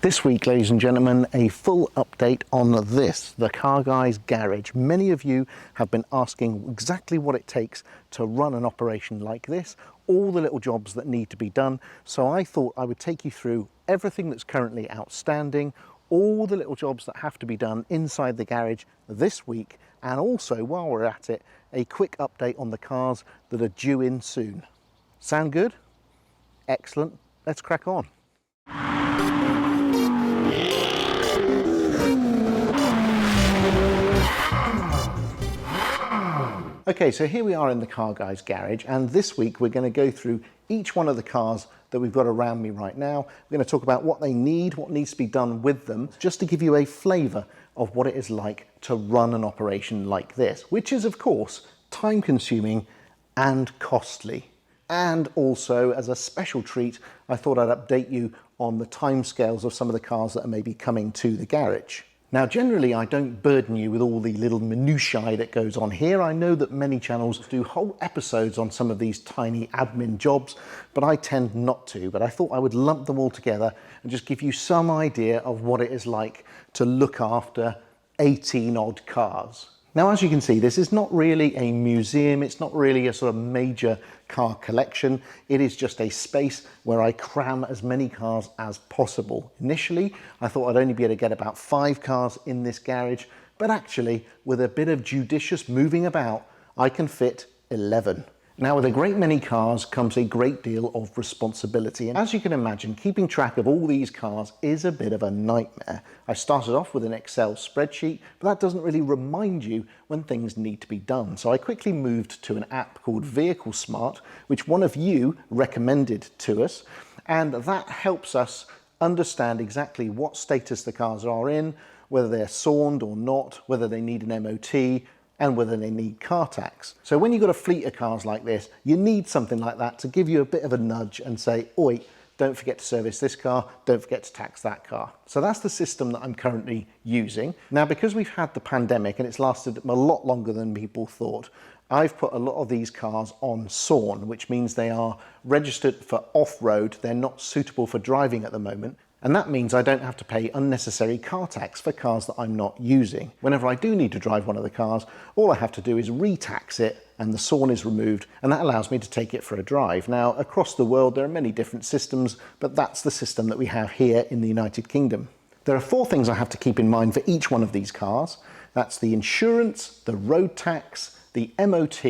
This week, ladies and gentlemen, a full update on this, the Car Guys garage. Many of you have been asking exactly what it takes to run an operation like this, all the little jobs that need to be done. So I thought I would take you through everything that's currently outstanding, all the little jobs that have to be done inside the garage this week, and also, while we're at it, a quick update on the cars that are due in soon. Sound good? Excellent. Let's crack on. Okay, so here we are in the Car Guys garage, and this week we're going to go through each one of the cars that we've got around me right now. We're going to talk about what they need, what needs to be done with them, just to give you a flavour of what it is like to run an operation like this, which is of course time consuming and costly. And also, as a special treat, I thought I'd update you on the timescales of some of the cars that are maybe coming to the garage. Now, generally, I don't burden you with all the little minutiae that goes on here. I know that many channels do whole episodes on some of these tiny admin jobs, but I tend not to. But I thought I would lump them all together and just give you some idea of what it is like to look after 18 odd cars. Now, as you can see, this is not really a museum. It's not really a sort of major car collection. It is just a space where I cram as many cars as possible. Initially, I thought I'd only be able to get about 5 cars in this garage, but actually, with a bit of judicious moving about, I can fit 11. Now, with a great many cars comes a great deal of responsibility. And as you can imagine, keeping track of all these cars is a bit of a nightmare. I started off with an Excel spreadsheet, but that doesn't really remind you when things need to be done. So I quickly moved to an app called Vehicle Smart, which one of you recommended to us. And that helps us understand exactly what status the cars are in, whether they're sorned or not, whether they need an MOT, and whether they need car tax. So when you've got a fleet of cars like this, you need something like that to give you a bit of a nudge and say, oi, don't forget to service this car, don't forget to tax that car. So that's the system that I'm currently using. Now, because we've had the pandemic and it's lasted a lot longer than people thought, I've put a lot of these cars on sorn, which means they are registered for off-road. They're not suitable for driving at the moment. And that means I don't have to pay unnecessary car tax for cars that I'm not using. Whenever I do need to drive one of the cars, all I have to do is re-tax it and the sorn is removed, and that allows me to take it for a drive. Now, across the world, there are many different systems, but that's the system that we have here in the United Kingdom. There are 4 things I have to keep in mind for each one of these cars. That's the insurance, the road tax, the MOT,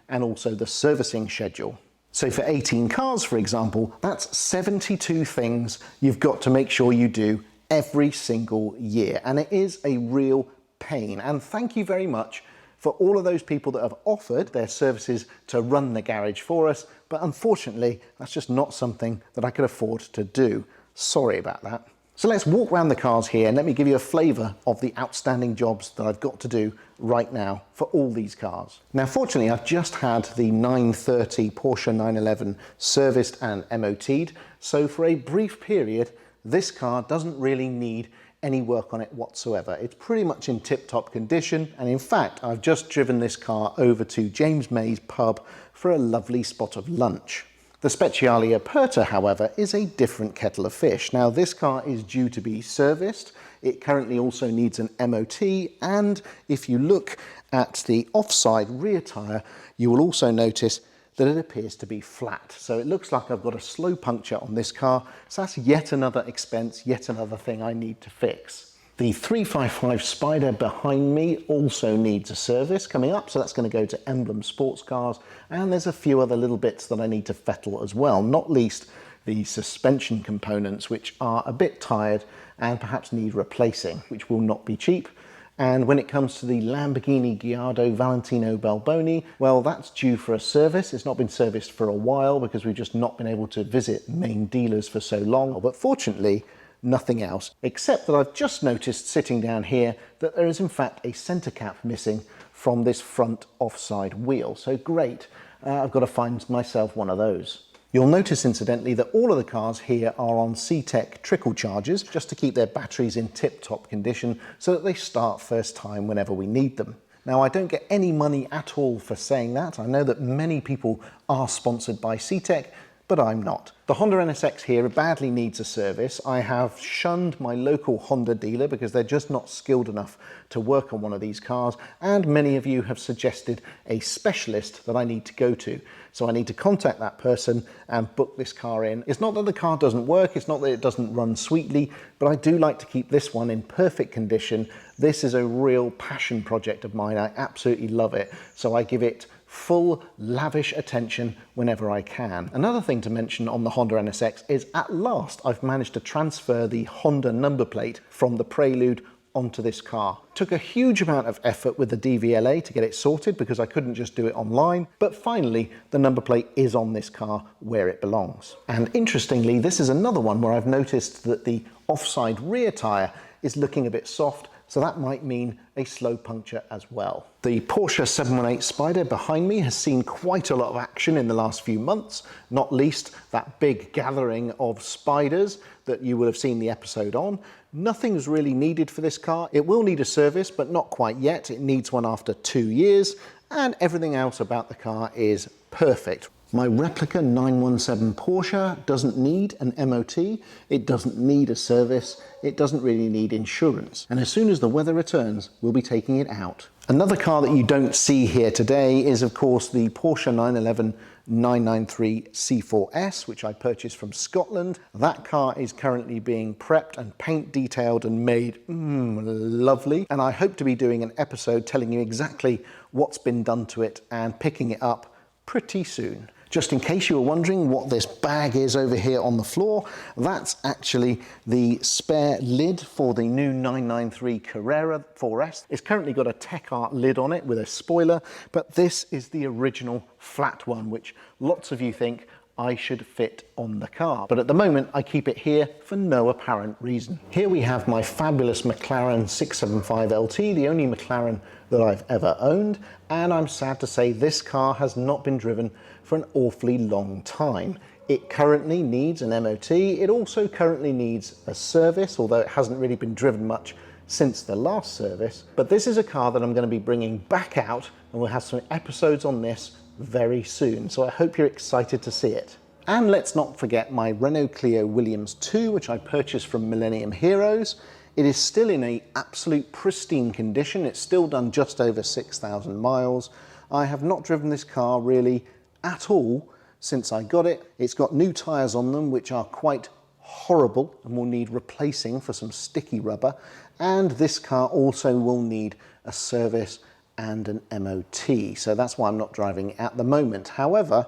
and also the servicing schedule. So for 18 cars, for example, that's 72 things you've got to make sure you do every single year. And it is a real pain. And thank you very much for all of those people that have offered their services to run the garage for us. But unfortunately, that's just not something that I could afford to do. Sorry about that. So let's walk around the cars here and let me give you a flavour of the outstanding jobs that I've got to do right now for all these cars. Now, fortunately, I've just had the 930 Porsche 911 serviced and MOT'd. So for a brief period, this car doesn't really need any work on it whatsoever. It's pretty much in tip-top condition. And in fact, I've just driven this car over to James May's pub for a lovely spot of lunch. The Speciale Aperta, however, is a different kettle of fish. Now, this car is due to be serviced. It currently also needs an MOT, and if you look at the offside rear tyre, you will also notice that it appears to be flat. So it looks like I've got a slow puncture on this car, so that's yet another expense, yet another thing I need to fix. The 355 Spider behind me also needs a service coming up, so that's going to go to Emblem Sports Cars, and there's a few other little bits that I need to fettle as well, not least the suspension components, which are a bit tired and perhaps need replacing, which will not be cheap. And when it comes to the Lamborghini Gallardo Valentino Balboni, well, that's due for a service. It's not been serviced for a while because we've just not been able to visit main dealers for so long, but fortunately, nothing else, except that I've just noticed sitting down here that there is in fact a centre cap missing from this front offside wheel. So great, I've got to find myself one of those. You'll notice incidentally that all of the cars here are on C-Tech trickle chargers just to keep their batteries in tip-top condition so that they start first time whenever we need them. Now, I don't get any money at all for saying that. I know that many people are sponsored by C-Tech, but I'm not. The Honda NSX here badly needs a service. I have shunned my local Honda dealer because they're just not skilled enough to work on one of these cars, and many of you have suggested a specialist that I need to go to. So I need to contact that person and book this car in. It's not that the car doesn't work, it's not that it doesn't run sweetly, but I do like to keep this one in perfect condition. This is a real passion project of mine. I absolutely love it. So I give it full lavish attention whenever I can. Another thing to mention on the Honda NSX is at last I've managed to transfer the Honda number plate from the Prelude onto this car. Took a huge amount of effort with the DVLA to get it sorted because I couldn't just do it online, but finally the number plate is on this car where it belongs. And interestingly, this is another one where I've noticed that the offside rear tyre is looking a bit soft, so that might mean a slow puncture as well. The Porsche 718 Spider behind me has seen quite a lot of action in the last few months, not least that big gathering of spiders that you will have seen the episode on. Nothing's really needed for this car. It will need a service, but not quite yet. It needs one after 2 years, and everything else about the car is perfect. My replica 917 Porsche doesn't need an MOT, it doesn't need a service, it doesn't really need insurance. And as soon as the weather returns, we'll be taking it out. Another car that you don't see here today is of course the Porsche 911 993 C4S, which I purchased from Scotland. That car is currently being prepped and paint detailed and made lovely. And I hope to be doing an episode telling you exactly what's been done to it and picking it up pretty soon. Just in case you were wondering what this bag is over here on the floor, that's actually the spare lid for the new 993 Carrera 4S. It's currently got a Tech Art lid on it with a spoiler, but this is the original flat one, which lots of you think I should fit on the car. But at the moment, I keep it here for no apparent reason. Here we have my fabulous McLaren 675 LT, the only McLaren that I've ever owned, and I'm sad to say this car has not been driven for an awfully long time. It currently needs an MOT. It also currently needs a service, although it hasn't really been driven much since the last service. But this is a car that I'm going to be bringing back out, and we'll have some episodes on this very soon. So I hope you're excited to see it. And let's not forget my Renault Clio Williams 2, which I purchased from Millennium Heroes. It is still in an absolute pristine condition. It's still done just over 6,000 miles. I have not driven this car really at all since I got it. It's got new tyres on them, which are quite horrible and will need replacing for some sticky rubber. And this car also will need a service and an MOT. So that's why I'm not driving it at the moment. However,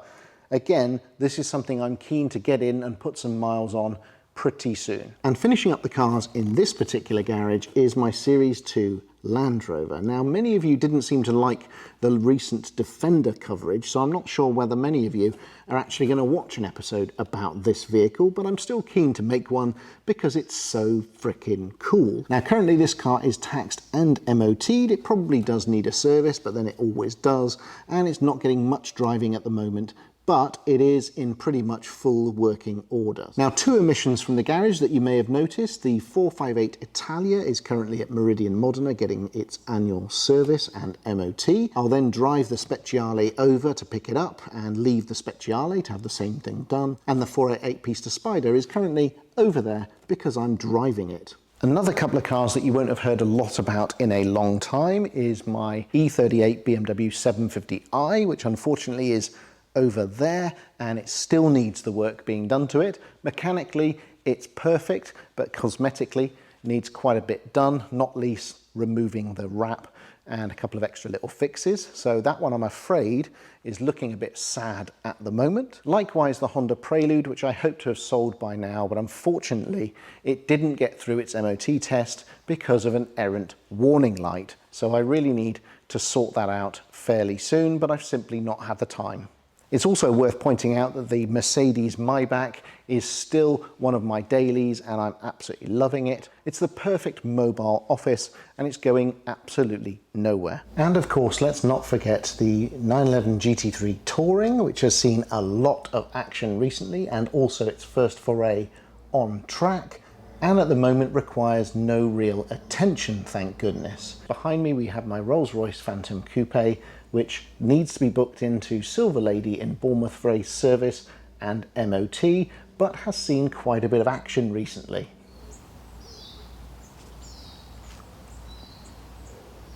again, this is something I'm keen to get in and put some miles on pretty soon. And finishing up the cars in this particular garage is my Series 2 Land Rover. Now, many of you didn't seem to like the recent Defender coverage, so I'm not sure whether many of you are actually going to watch an episode about this vehicle, but I'm still keen to make one because it's so freaking cool. Now, currently this car is taxed and MOT'd. It probably does need a service, but then it always does, and it's not getting much driving at the moment, but it is in pretty much full working order. Now, 2 emissions from the garage that you may have noticed. The 458 Italia is currently at Meridian Modena getting its annual service and MOT. I'll then drive the Speciale over to pick it up and leave the Speciale to have the same thing done. And the 488 Pista Spider is currently over there because I'm driving it. Another couple of cars that you won't have heard a lot about in a long time is my E38 BMW 750i, which unfortunately is over there, and it still needs the work being done to it. Mechanically, it's perfect, but cosmetically needs quite a bit done, not least removing the wrap and a couple of extra little fixes. So that one, I'm afraid, is looking a bit sad at the moment. Likewise, the Honda Prelude, which I hope to have sold by now, but unfortunately, it didn't get through its MOT test because of an errant warning light. So I really need to sort that out fairly soon, but I've simply not had the time. It's also worth pointing out that the Mercedes Maybach is still one of my dailies, and I'm absolutely loving it. It's the perfect mobile office, and it's going absolutely nowhere. And of course, let's not forget the 911 GT3 Touring, which has seen a lot of action recently, and also its first foray on track, and at the moment requires no real attention, thank goodness. Behind me we have my Rolls-Royce Phantom Coupe, which needs to be booked into Silver Lady in Bournemouth for a service and MOT, but has seen quite a bit of action recently.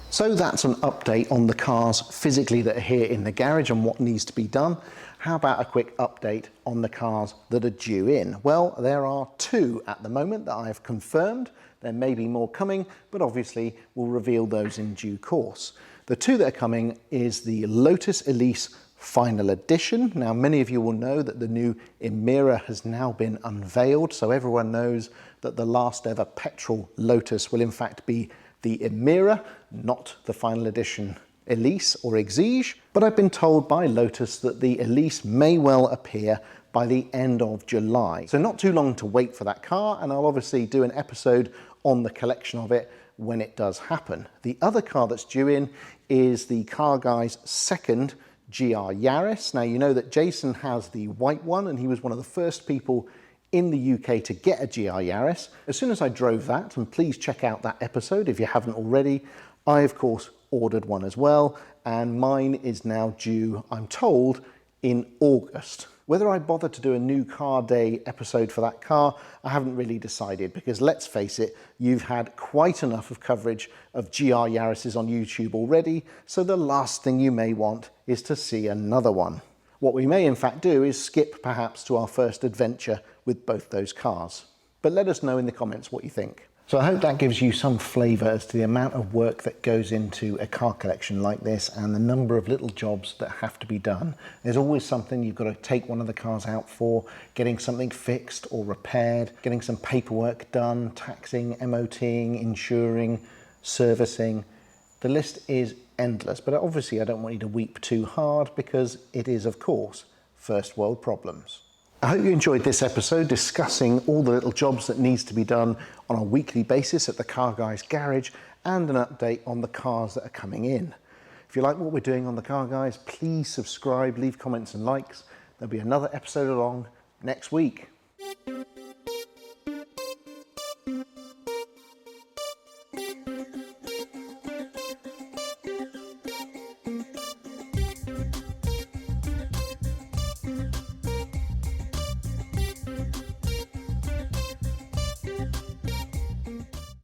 So that's an update on the cars physically that are here in the garage and what needs to be done. How about a quick update on the cars that are due in? Well, there are 2 at the moment that I've confirmed. There may be more coming, but obviously we'll reveal those in due course. The 2 that are coming is the Lotus Elise Final Edition. Now, many of you will know that the new Emira has now been unveiled, so everyone knows that the last ever petrol Lotus will in fact be the Emira, not the Final Edition Elise or Exige. But I've been told by Lotus that the Elise may well appear by the end of July. So not too long to wait for that car, and I'll obviously do an episode on the collection of it when it does happen. The other car that's due in is the CarGuys' second GR Yaris. Now, you know that Jason has the white one, and he was one of the first people in the UK to get a GR Yaris. As soon as I drove that, and please check out that episode if you haven't already, I of course ordered one as well, and mine is now due, I'm told, in August. Whether I bother to do a new car day episode for that car, I haven't really decided, because let's face it, you've had quite enough of coverage of GR Yarises on YouTube already, so the last thing you may want is to see another one. What we may in fact do is skip perhaps to our first adventure with both those cars. But let us know in the comments what you think. So I hope that gives you some flavour as to the amount of work that goes into a car collection like this and the number of little jobs that have to be done. There's always something you've got to take one of the cars out for, getting something fixed or repaired, getting some paperwork done, taxing, MOTing, insuring, servicing. The list is endless, but obviously I don't want you to weep too hard, because it is, of course, first world problems. I hope you enjoyed this episode discussing all the little jobs that needs to be done on a weekly basis at the Car Guys garage, and an update on the cars that are coming in. If you like what we're doing on the Car Guys, please subscribe, leave comments and likes. There'll be another episode along next week.